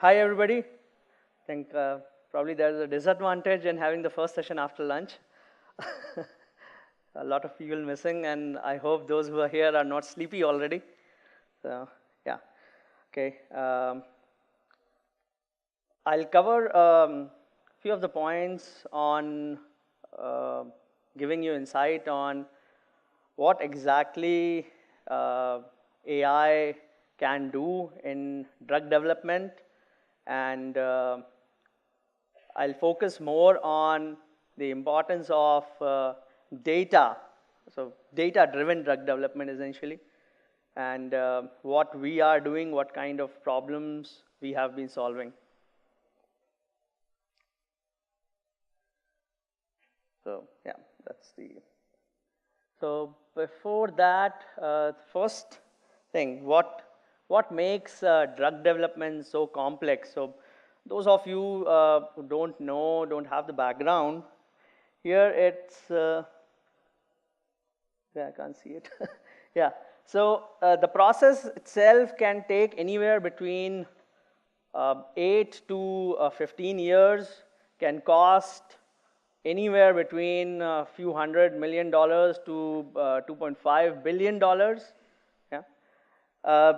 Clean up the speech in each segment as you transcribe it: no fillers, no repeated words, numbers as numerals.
Hi, everybody. I think probably there's a disadvantage in having the first session after lunch. A lot of people missing, and I hope those who are here are not sleepy already. So, yeah. Okay. I'll cover a few of the points on giving you insight on what exactly AI can do in drug development, and I'll focus more on the importance of data, so data-driven drug development essentially, and what we are doing, what kind of problems we have been solving. So yeah, that's the. So before that, first thing, what makes drug development so complex? So those of you who don't know, don't have the background, here it's, yeah, I can't see it. Yeah, so the process itself can take anywhere between 8 to 15 years, can cost anywhere between a few $100 million to $2.5 billion. Yeah.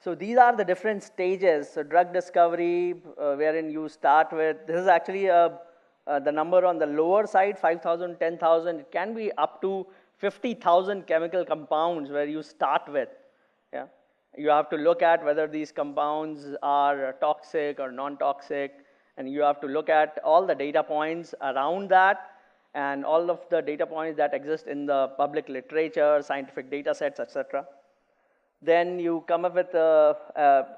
So these are the different stages. So drug discovery, wherein you start with, this is actually the number on the lower side, 5,000, 10,000. It can be up to 50,000 chemical compounds where you start with. Yeah. You have to look at whether these compounds are toxic or non-toxic, and you have to look at all the data points around that and all of the data points that exist in the public literature, scientific data sets, etc. Then you come up with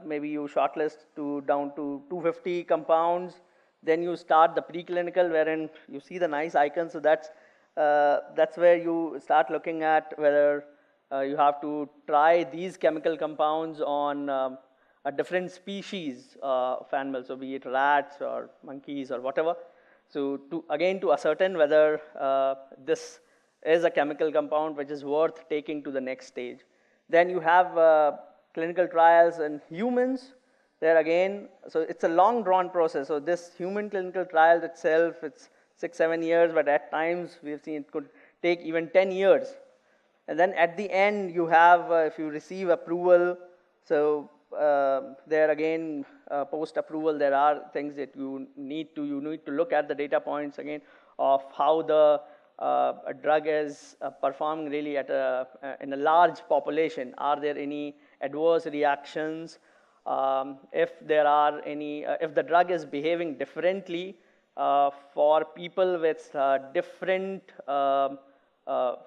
maybe you shortlist down to 250 compounds. Then you start the preclinical, wherein you see the nice icon. So that's where you start looking at whether you have to try these chemical compounds on a different species of animals, so be it rats or monkeys or whatever. So again to ascertain whether this is a chemical compound which is worth taking to the next stage. Then you have clinical trials in humans. There again, so it's a long drawn process. So this human clinical trial itself, it's 6-7 years, but at times we've seen it could take even 10 years. And then at the end you have, if you receive approval, so there again, post-approval, there are things that you need to look at the data points again of how the a drug is performing really at in a large population. Are there any adverse reactions? If there are any, if the drug is behaving differently for people with different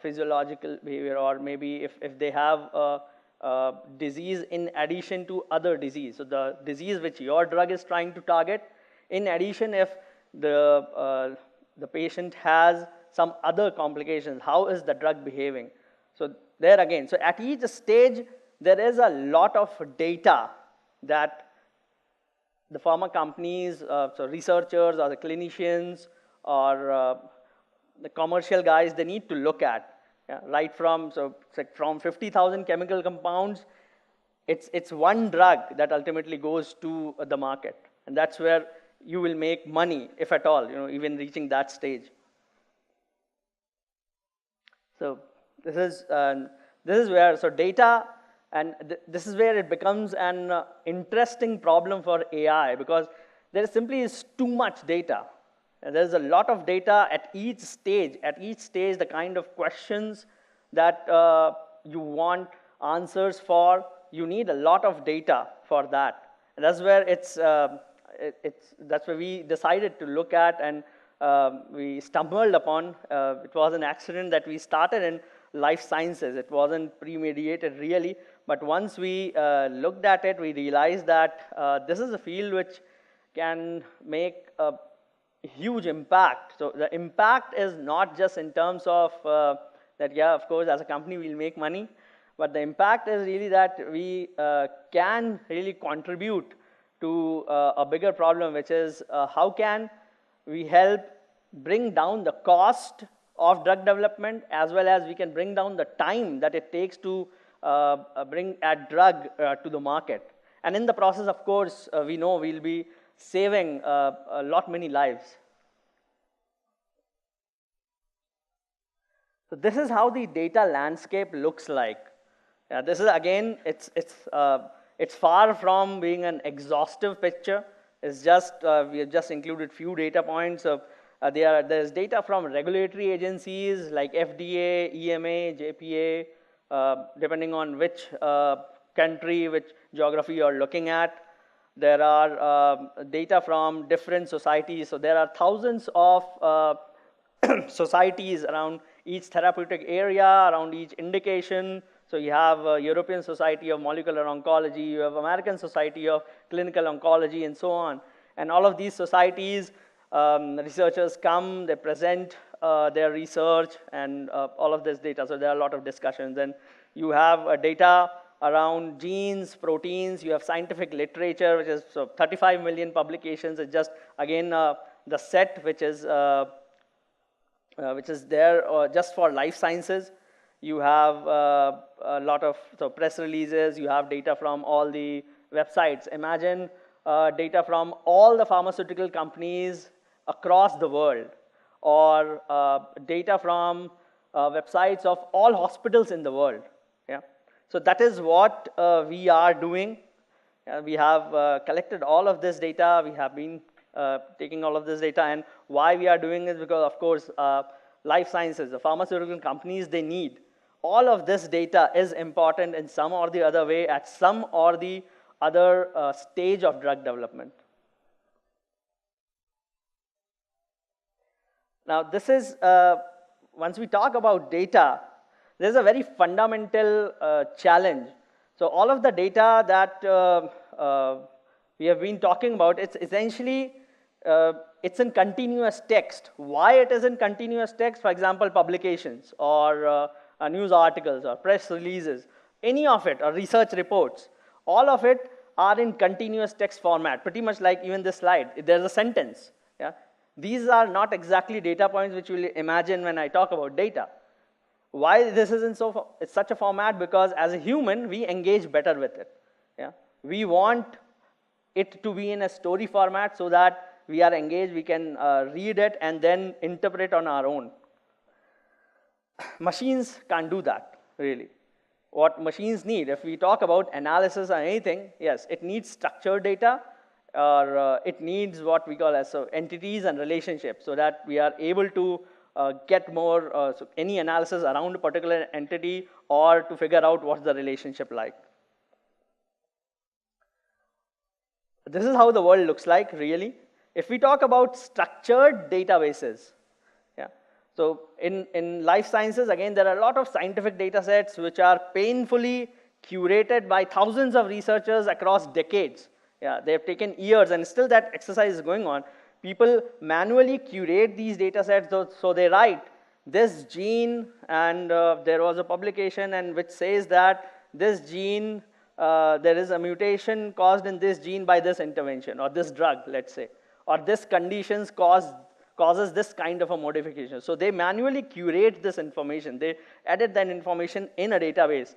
physiological behavior, or maybe if they have disease in addition to other disease. So the disease which your drug is trying to target, in addition, if the patient has some other complications, how is the drug behaving? So there again, so at each stage, there is a lot of data that the pharma companies, so researchers or the clinicians or the commercial guys, they need to look at. Yeah, right from, so from 50,000 chemical compounds, it's one drug that ultimately goes to the market. And that's where you will make money, if at all, even reaching that stage. So this is where, so data, and this is where it becomes an interesting problem for AI, because there simply is too much data. And there's a lot of data at each stage. At each stage, the kind of questions that you want answers for, you need a lot of data for that. And that's where that's where we decided to look at, and we stumbled upon. It was an accident that we started in life sciences. It wasn't premeditated really, but once we looked at it, we realized that this is a field which can make a huge impact. So the impact is not just in terms of that, yeah, of course, as a company we'll make money, but the impact is really that we can really contribute to a bigger problem, which is how can we help bring down the cost of drug development, as well as we can bring down the time that it takes to bring a drug to the market. And in the process, of course, we know we'll be saving a lot many lives. So this is how the data landscape looks like. This is, again, it's far from being an exhaustive picture. It's just, we have just included few data points. There's data from regulatory agencies like FDA, EMA, JPA, depending on which country, which geography you're looking at. There are data from different societies. So there are thousands of societies around each therapeutic area, around each indication. So you have European Society of Molecular Oncology, you have American Society of Clinical Oncology, and so on. And all of these societies, researchers come, they present their research and all of this data. So there are a lot of discussions. And you have data around genes, proteins, you have scientific literature, which is 35 million publications. It's just, again, the set which is there just for life sciences. You have a lot of press releases. You have data from all the websites. Imagine data from all the pharmaceutical companies across the world, or data from websites of all hospitals in the world. Yeah. So that is what we are doing. We have collected all of this data. We have been taking all of this data, and why we are doing it, because, of course, life sciences, the pharmaceutical companies, they need all of this data is important in some or the other way at some or the other stage of drug development. Now, this is, once we talk about data, there's a very fundamental challenge. So all of the data that we have been talking about, it's essentially, it's in continuous text. Why it is in continuous text? For example, publications or news articles or press releases, any of it, or research reports, all of it are in continuous text format, pretty much like even this slide. There's a sentence. Yeah? These are not exactly data points which you will imagine when I talk about data. Why this is in such a format? Because as a human, we engage better with it. Yeah? We want it to be in a story format so that we are engaged, we can read it and then interpret on our own. Machines can't do that, really. What machines need, if we talk about analysis or anything, yes, it needs structured data, or it needs what we call as entities and relationships, so that we are able to get more, any analysis around a particular entity, or to figure out what's the relationship like. This is how the world looks like, really. If we talk about structured databases, yeah. So in life sciences, again, there are a lot of scientific data sets which are painfully curated by thousands of researchers across decades. Yeah, they have taken years, and still that exercise is going on. People manually curate these data sets, so they write this gene, and there was a publication and which says that this gene, there is a mutation caused in this gene by this intervention, or this drug, let's say, or this conditions causes this kind of a modification. So they manually curate this information. They edit that information in a database.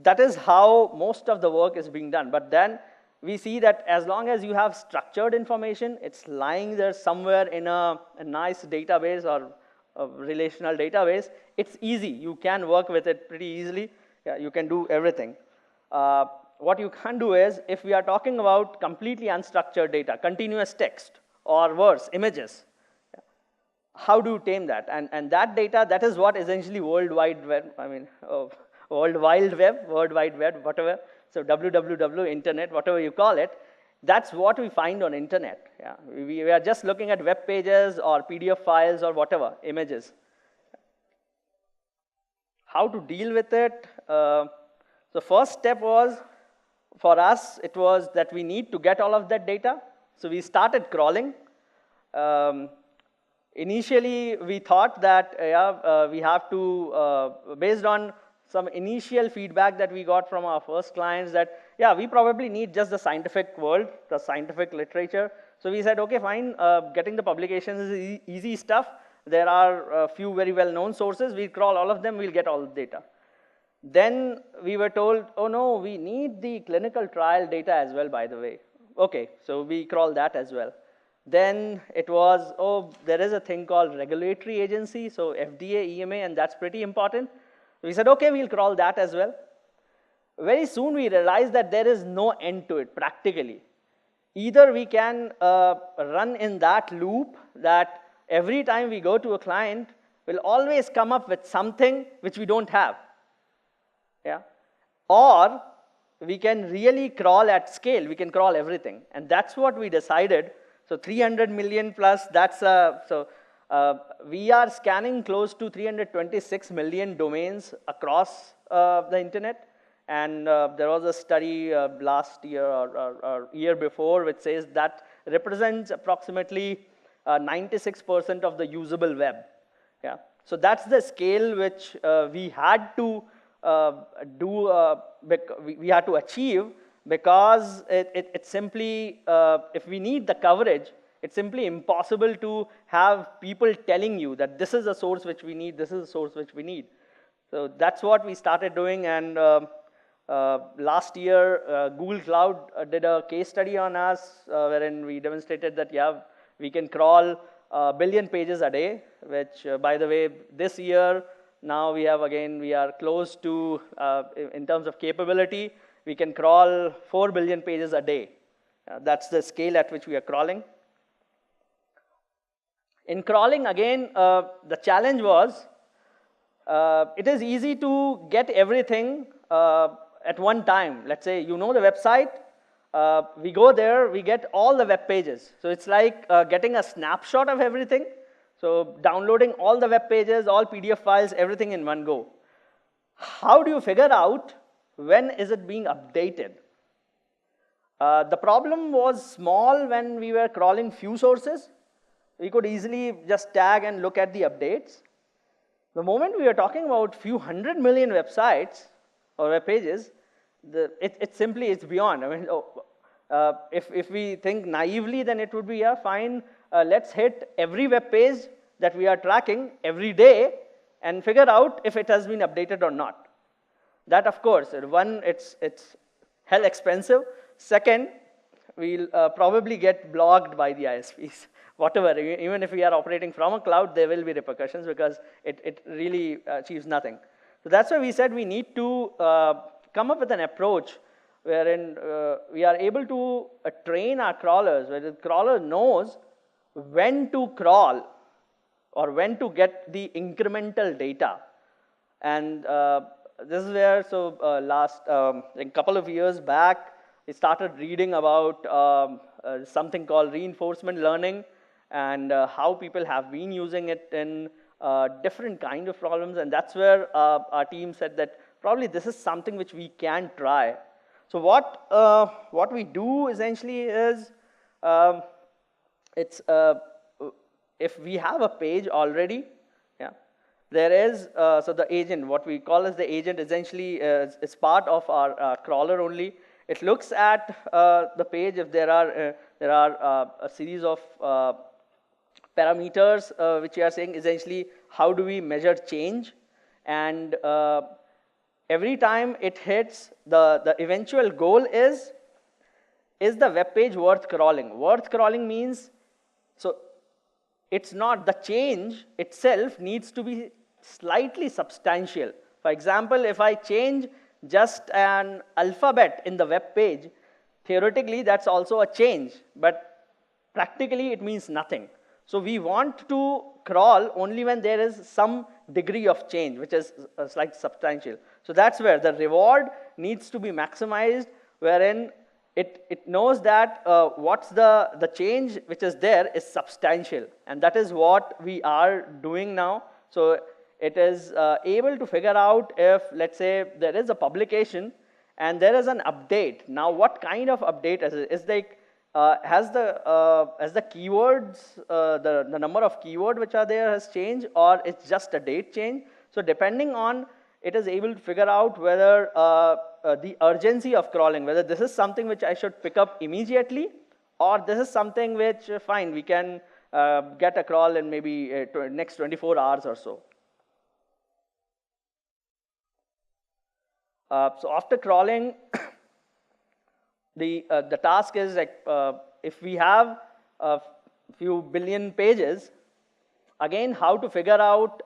That is how most of the work is being done. But then we see that as long as you have structured information, it's lying there somewhere in a nice database or a relational database, it's easy. You can work with it pretty easily. Yeah, you can do everything. What you can do is, if we are talking about completely unstructured data, continuous text, or worse, images, how do you tame that? And that data, that is what essentially World Wide Web, World Wide Web, whatever, so www, internet, whatever you call it, that's what we find on internet. Yeah. We are just looking at web pages or PDF files or whatever, images. How to deal with it? The first step was, for us, it was that we need to get all of that data. So we started crawling. Initially, we thought that we have to, based on some initial feedback that we got from our first clients, that, yeah, we probably need just the scientific world, the scientific literature. So we said, okay, fine, getting the publications is easy stuff. There are a few very well-known sources. We crawl all of them, we'll get all the data. Then we were told, oh no, we need the clinical trial data as well, by the way. Okay, so we crawl that as well. Then it was, oh, there is a thing called regulatory agency, so FDA, EMA, and that's pretty important. We said, okay, we'll crawl that as well. Very soon we realized that there is no end to it, practically. Either we can run in that loop that every time we go to a client, we'll always come up with something which we don't have. Yeah? Or we can really crawl at scale. We can crawl everything. And that's what we decided. So 300 million plus, that's, we are scanning close to 326 million domains across the internet. And there was a study last year or year before which says that represents approximately 96% of the usable web. Yeah. So that's the scale which we had to we had to achieve, because it simply, if we need the coverage, it's simply impossible to have people telling you that this is a source which we need, this is a source which we need. So that's what we started doing, and last year, Google Cloud did a case study on us, wherein we demonstrated that, yeah, we can crawl 1 billion pages a day, which, by the way, this year, now we are close to, in terms of capability, we can crawl 4 billion pages a day. That's the scale at which we are crawling. In crawling, again, the challenge was, it is easy to get everything at one time. Let's say you know the website, we go there, we get all the web pages. So it's like getting a snapshot of everything. So downloading all the web pages, all PDF files, everything in one go. How do you figure out when is it being updated? The problem was small when we were crawling few sources. We could easily just tag and look at the updates. The moment we are talking about few 100 million websites or web pages, it's beyond. I mean, if we think naively, then it would be, yeah, fine, let's hit every web page that we are tracking every day and figure out if it has been updated or not. That, of course, one, it's hell expensive. Second, we'll probably get blocked by the ISPs. Whatever, even if we are operating from a cloud, there will be repercussions, because it really achieves nothing. So that's why we said we need to come up with an approach wherein we are able to train our crawlers, where the crawler knows when to crawl or when to get the incremental data. And this is where, so a couple of years back, we started reading about something called reinforcement learning, and how people have been using it in different kind of problems. And that's where our team said that probably this is something which we can try. So what we do essentially is, if we have a page already, yeah, there is, so the agent, what we call as the agent, essentially is part of our crawler only. It looks at the page if there are a series of parameters which we are saying essentially how do we measure change, and every time it hits, the eventual goal is the web page worth crawling? Worth crawling means, so it's not, the change itself needs to be slightly substantial. For example, if I change just an alphabet in the web page, theoretically that's also a change, but practically it means nothing. So we want to crawl only when there is some degree of change, which is slightly substantial. So that's where the reward needs to be maximized, wherein it knows that what's the change which is there is substantial, and that is what we are doing now. So it is able to figure out if, let's say, there is a publication and there is an update. Now, what kind of update is it? Is like, has the keywords, the number of keywords which are there has changed, or it's just a date change? So depending on, it is able to figure out whether the urgency of crawling, whether this is something which I should pick up immediately, or this is something which, fine, we can get a crawl in maybe next 24 hours or so. So after crawling, the task is like, if we have a few billion pages, again, how to figure out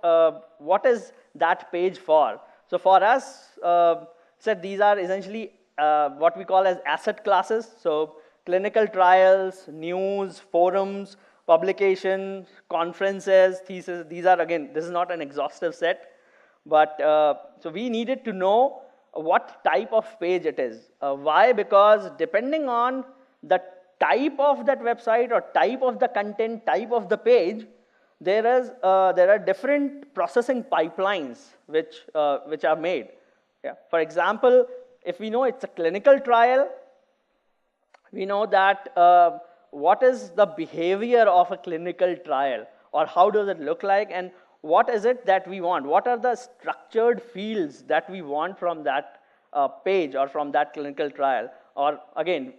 what is that page for. So for us, said these are essentially what we call as asset classes. So clinical trials, news, forums, publications, conferences, thesis. These are, again, this is not an exhaustive set, but so we needed to know what type of page it is. Why? Because depending on the type of that website or type of the content, type of the page, there are different processing pipelines which are made. Yeah. For example, if we know it's a clinical trial, we know that what is the behavior of a clinical trial, or how does it look like, and what is it that we want? What are the structured fields that we want from that page or from that clinical trial? Or again,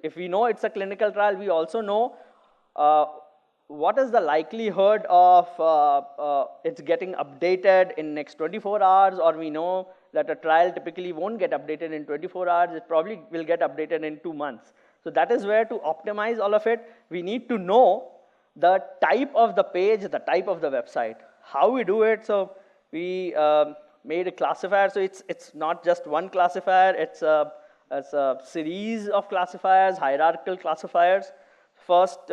if we know it's a clinical trial, we also know what is the likelihood of it's getting updated in next 24 hours, or we know that a trial typically won't get updated in 24 hours, it probably will get updated in 2 months. So that is where, to optimize all of it, we need to know the type of the page, the type of the website. How we do it? So we made a classifier. So it's not just one classifier, it's a series of classifiers, hierarchical classifiers. First,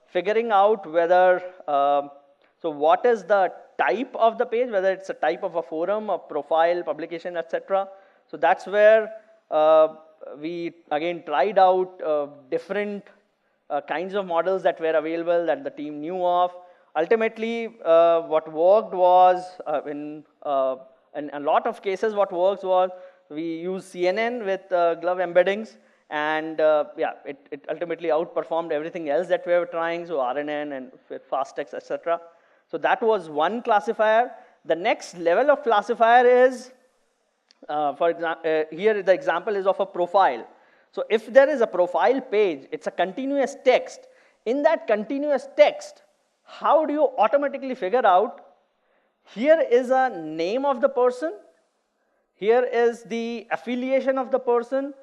figuring out whether, so what is the type of the page, whether it's a type of a forum, a profile, publication, etc. So that's where we again tried out different kinds of models that were available that the team knew of. Ultimately, what worked was, in a lot of cases, what works was we use CNN with glove embeddings, and yeah, it ultimately outperformed everything else that we were trying, so RNN and fast text, etc. So that was one classifier. The next level of classifier is, for example, here the example is of a profile. So if there is a profile page, it's a continuous text. In that continuous text, how do you automatically figure out, here is a name of the person, here is the affiliation of the person,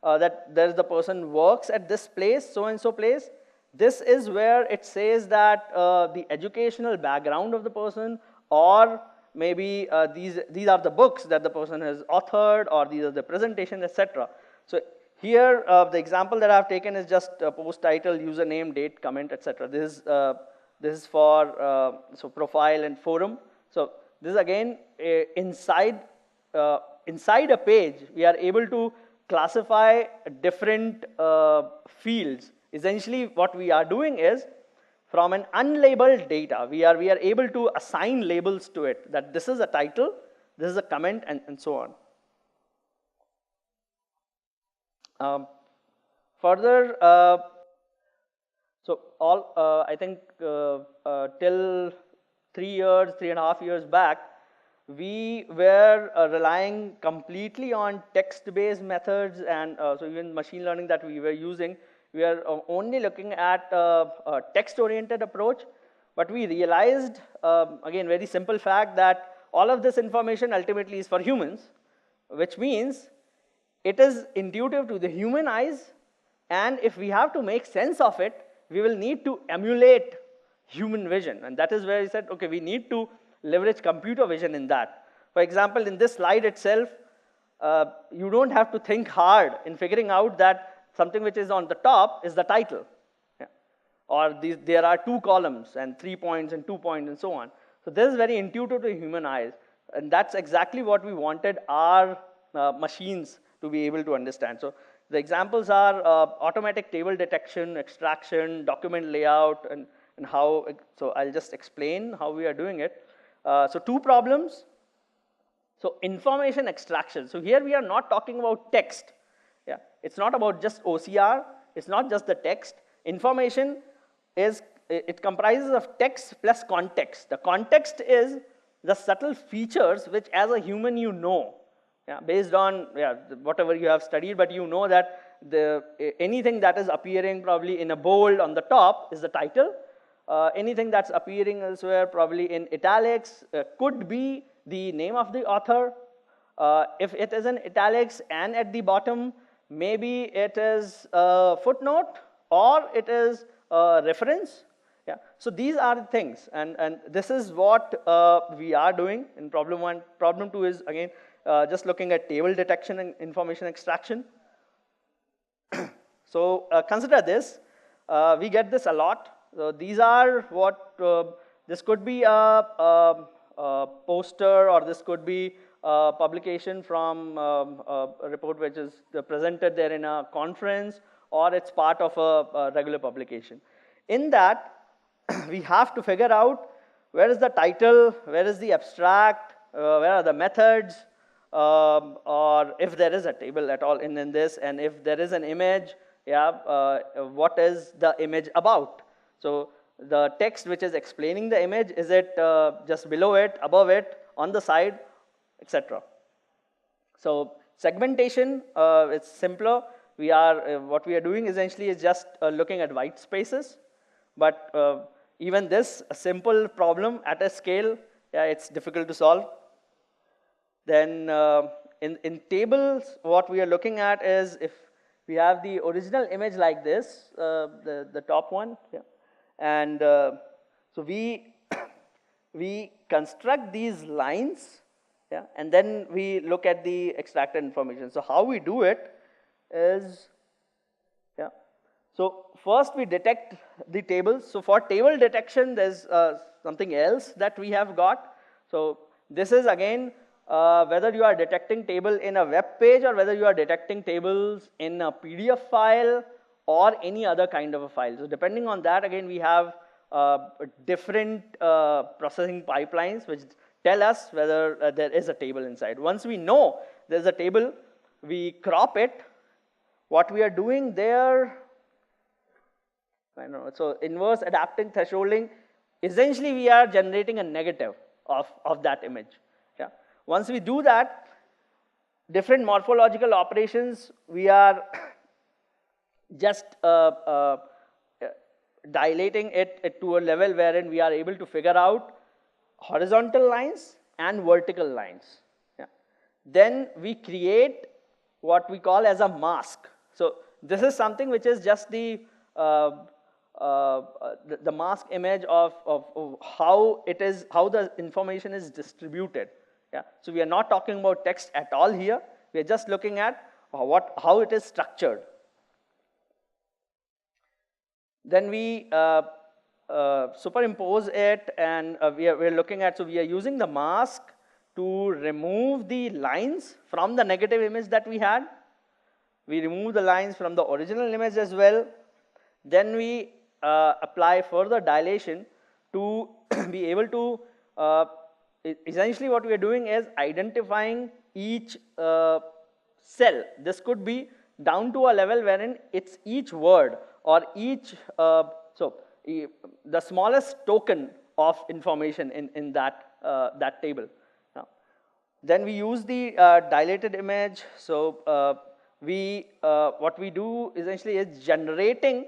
that there is the person works at this place, so and so place. This is where it says that the educational background of the person, or maybe these are the books that the person has authored, or these are the presentations, etc. So here, the example that I've taken is just post title, username, date, comment, etc. This is for so profile and forum. So this is again inside a page, we are able to classify different fields. Essentially, what we are doing is, from an unlabeled data, we are able to assign labels to it, that this is a title, this is a comment, and so on. Further, so I think till 3.5 years back, we were relying completely on text-based methods, and so even machine learning that we were using, we are only looking at a text-oriented approach. But we realized, again, very simple fact, that all of this information ultimately is for humans, which means it is intuitive to the human eyes, and if we have to make sense of it, we will need to emulate human vision. And that is where we said, okay, we need to leverage computer vision in that. For example, in this slide itself, you don't have to think hard in figuring out that something which is on the top is the title. Yeah. Or there are 2 columns and 3 points and 2 points and so on. So this is very intuitive to human eyes. And that's exactly what we wanted our machines to be able to understand. So the examples are automatic table detection, extraction, document layout, and how, so I'll just explain how we are doing it. So 2 problems. So information extraction. So here we are not talking about text. Yeah, it's not about just OCR. It's not just the text. Information is, it comprises of text plus context. The context is the subtle features which, as a human, you know. Yeah, based on whatever you have studied, but you know that anything that is appearing probably in a bold on the top is the title. Anything that's appearing elsewhere, probably in italics, could be the name of the author. If it is in italics and at the bottom, maybe it is a footnote or it is a reference. Yeah. So these are the things, and this is what we are doing in problem one. Problem two is, again, just looking at table detection and information extraction. So consider this. We get this a lot. So these are what, this could be a poster, or this could be a publication from a report which is presented there in a conference, or it's part of a regular publication. In that, we have to figure out where is the title, where is the abstract, where are the methods, or if there is a table at all in this, and if there is an image, yeah, what is the image about? So the text which is explaining the image, is it just below it, above it, on the side, etc. So segmentation, it's simpler. We are, what we are doing essentially is just looking at white spaces, but even this, a simple problem at a scale, yeah, it's difficult to solve. Then in tables, what we are looking at is, if we have the original image like this, the top one, yeah, and so we construct these lines, yeah, and then we look at the extracted information. So how we do it is, yeah, so first we detect the tables. So for table detection, there's something else that we have got. So this is again, whether you are detecting table in a web page, or whether you are detecting tables in a PDF file or any other kind of a file. So depending on that, again, we have different processing pipelines which tell us whether there is a table inside. Once we know there's a table, we crop it. What we are doing there, I don't know, so inverse adapting thresholding, essentially we are generating a negative of that image. Yeah. Once we do that, different morphological operations, we are just dilating it to a level wherein we are able to figure out horizontal lines and vertical lines. Yeah. Then we create what we call as a mask. So this is something which is just the mask image of how it is, how the information is distributed. Yeah. So we are not talking about text at all here. We are just looking at how it is structured. Then we superimpose it, and we're looking at, so we are using the mask to remove the lines from the negative image that we had. We remove the lines from the original image as well. Then we apply further dilation to be able to, essentially what we are doing is identifying each cell. This could be down to a level wherein it's each word or each, the smallest token of information in that, that table. Now, then we use the dilated image. So what we do essentially is generating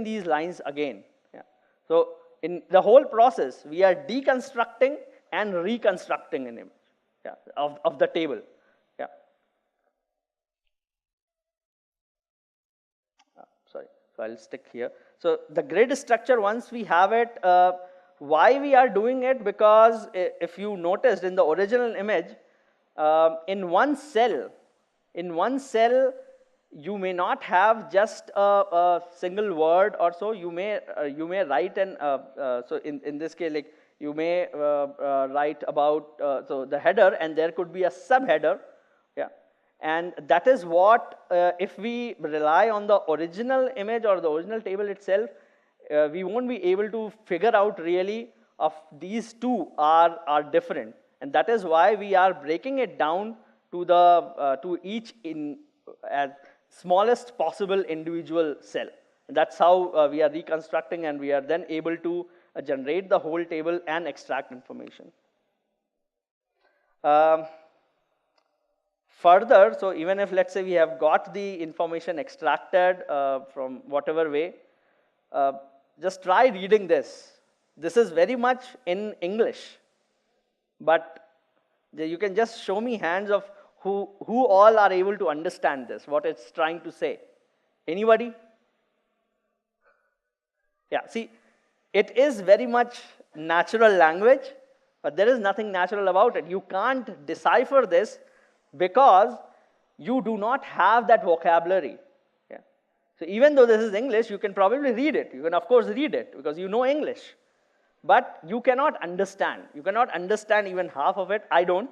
these lines again. Yeah. So in the whole process, we are deconstructing and reconstructing an image, yeah, of the table. Yeah. Sorry, so I'll stick here. So the grid structure, once we have it, why we are doing it? Because if you noticed in the original image, in one cell, you may not have just a single word or so. You may write an, so in this case, like you may write about, so the header, and there could be a subheader. Yeah. And that is what, if we rely on the original image or the original table itself, we won't be able to figure out really if these two are different. And that is why we are breaking it down to the to each in as smallest possible individual cell. And that's how we are reconstructing, and we are then able to generate the whole table and extract information. Further, so even if, let's say, we have got the information extracted from whatever way, just try reading this. This is very much in English, but You can just show me hands of who all are able to understand this, what it's trying to say. Anybody? Yeah, see, it is very much natural language, but there is nothing natural about it. You can't decipher this because you do not have that vocabulary. Yeah. So even though this is English, you can probably read it. You can, of course, read it because you know English. But you cannot understand. You cannot understand even half of it. I don't.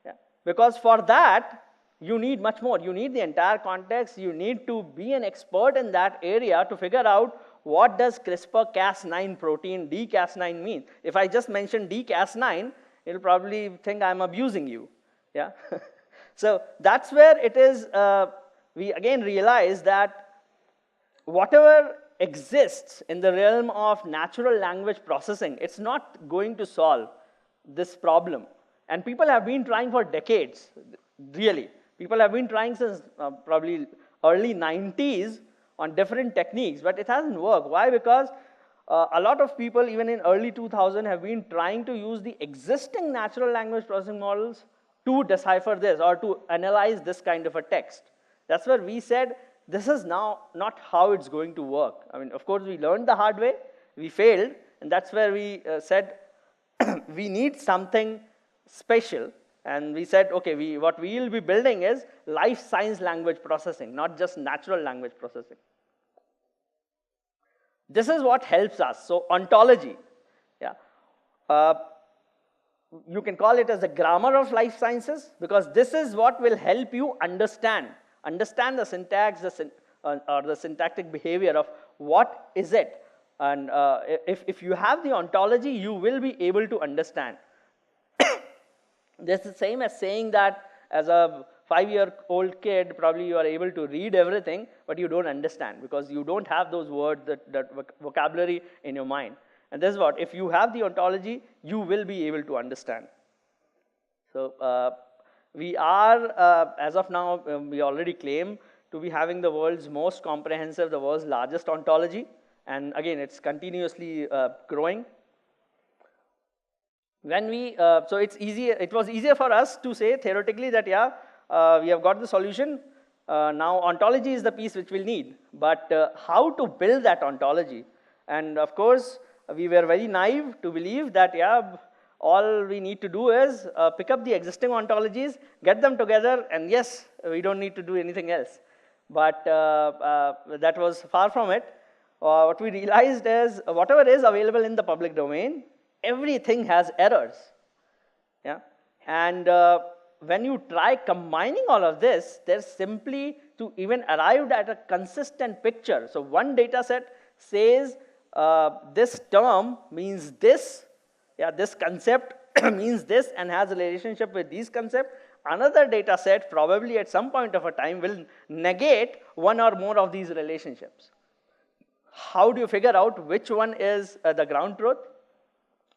Yeah. Because for that, you need much more. You need the entire context. You need to be an expert in that area to figure out what does CRISPR-Cas9 protein D-Cas9 mean. If I just mention D-Cas9, it'll probably think I'm abusing you. Yeah. So that's where it is, we again realize that whatever exists in the realm of natural language processing, it's not going to solve this problem. And people have been trying for decades, really. People have been trying since probably early 90s on different techniques, but it hasn't worked. Why? Because a lot of people, even in early 2000, have been trying to use the existing natural language processing models to decipher this or to analyze this kind of a text. That's where we said, this is now not how it's going to work. I mean, of course, we learned the hard way, we failed, and that's where we said, we need something special. And we said, okay, what we will be building is life science language processing, not just natural language processing. This is what helps us. So ontology, yeah. You can call it as a grammar of life sciences, because this is what will help you understand the syntax, or the syntactic behavior of what is it. And if you have the ontology, you will be able to understand. This is the same as saying that as a 5-year-old kid, probably you are able to read everything, but you don't understand because you don't have those words, that vocabulary in your mind. And this is what, if you have the ontology, you will be able to understand. So we are, as of now, we already claim to be having the world's most comprehensive, the world's largest ontology. And again, it's continuously growing. When we, so it's easy, it was easier for us to say theoretically that, yeah, we have got the solution. Now ontology is the piece which we'll need. But how to build that ontology? And of course, we were very naive to believe that, yeah, all we need to do is pick up the existing ontologies, get them together, and yes, we don't need to do anything else. But that was far from it. What we realized is whatever is available in the public domain, everything has errors. Yeah? And when you try combining all of this, there's simply to even arrive at a consistent picture. So one data set says this term means this, yeah, this concept means this and has a relationship with these concepts. Another data set probably at some point of a time will negate one or more of these relationships. How do you figure out which one is the ground truth,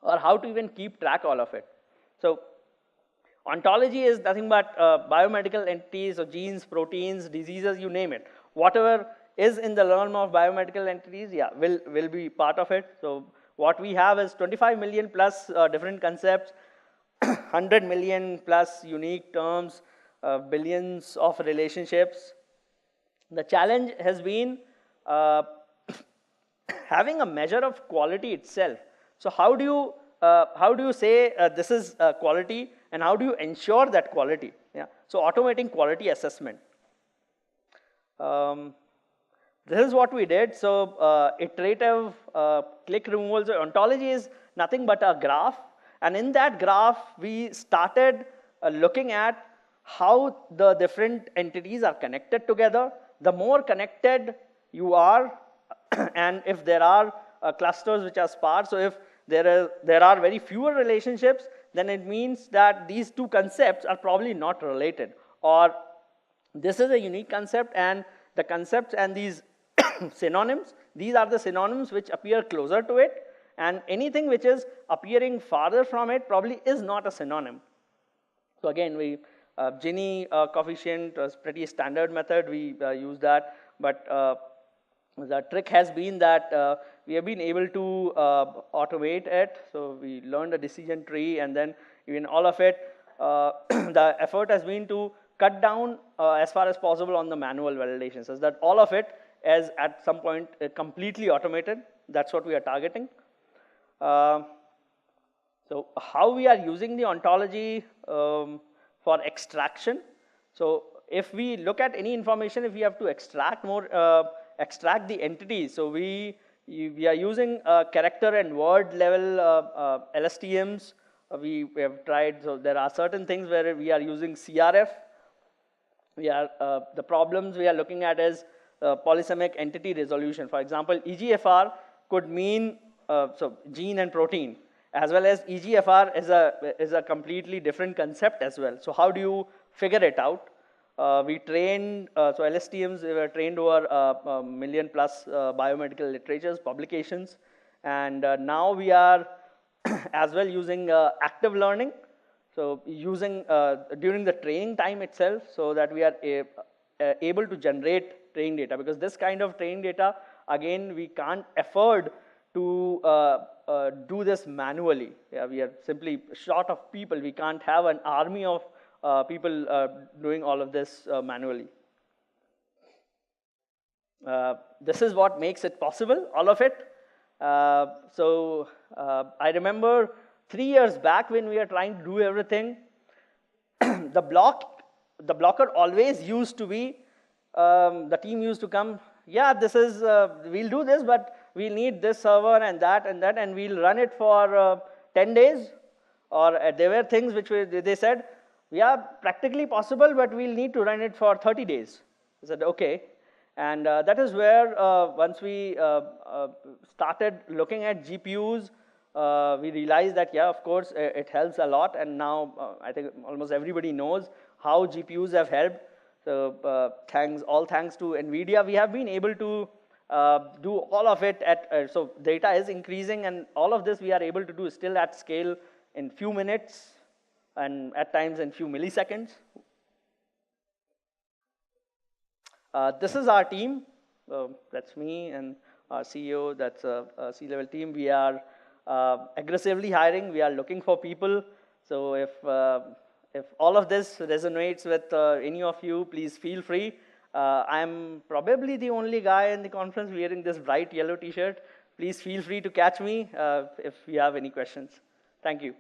or how to even keep track all of it? So ontology is nothing but biomedical entities, or genes, proteins, diseases, you name it. Whatever is in the realm of biomedical entities, yeah, will be part of it. So what we have is 25 million plus different concepts, 100 million plus unique terms, billions of relationships. The challenge has been having a measure of quality itself. So how do you say this is quality, and how do you ensure that quality? Yeah. So automating quality assessment. This is what we did. So iterative click removal. So ontology is nothing but a graph. And in that graph, we started looking at how the different entities are connected together. The more connected you are, and if there are clusters which are sparse, so if there are very fewer relationships, then it means that these two concepts are probably not related. Or this is a unique concept, and the concepts and these synonyms, these are the synonyms which appear closer to it, and anything which is appearing farther from it probably is not a synonym. So again, we Gini coefficient was pretty standard method, we use that, but the trick has been that we have been able to automate it. So we learned a decision tree, and then even all of it, the effort has been to cut down as far as possible on the manual validation, so that all of it is at some point completely automated. That's what we are targeting. So how we are using the ontology for extraction. So if we look at any information, if we have to extract extract the entity, so we are using character and word level LSTMs. We have tried, so there are certain things where we are using CRF. The problems we are looking at is polysemic entity resolution. For example, EGFR could mean so gene and protein, as well as EGFR is a completely different concept as well. So how do you figure it out? We trained, so LSTMs were trained over a million plus biomedical literatures, publications, and now we are as well using active learning. So using during the training time itself, so that we are able to generate training data, because this kind of training data, again, we can't afford to do this manually. Yeah, we are simply short of people. We can't have an army of people doing all of this manually. This is what makes it possible, all of it. So I remember 3 years back when we were trying to do everything, the blocker always used to be, the team used to come, yeah, this is, we'll do this, but we'll need this server and that, and we'll run it for 10 days. Or there were things which they said, yeah, practically possible, but we'll need to run it for 30 days. I said, okay. And that is where once we started looking at GPUs, we realized that, yeah, of course, it helps a lot. And now I think almost everybody knows how GPUs have helped. So all thanks to NVIDIA, we have been able to do all of it so data is increasing, and all of this we are able to do still at scale in few minutes and at times in few milliseconds. This is our team. That's me and our CEO. That's a C-level team. We are aggressively hiring. We are looking for people. So if all of this resonates with any of you, please feel free. I'm probably the only guy in the conference wearing this bright yellow T-shirt. Please feel free to catch me if you have any questions. Thank you.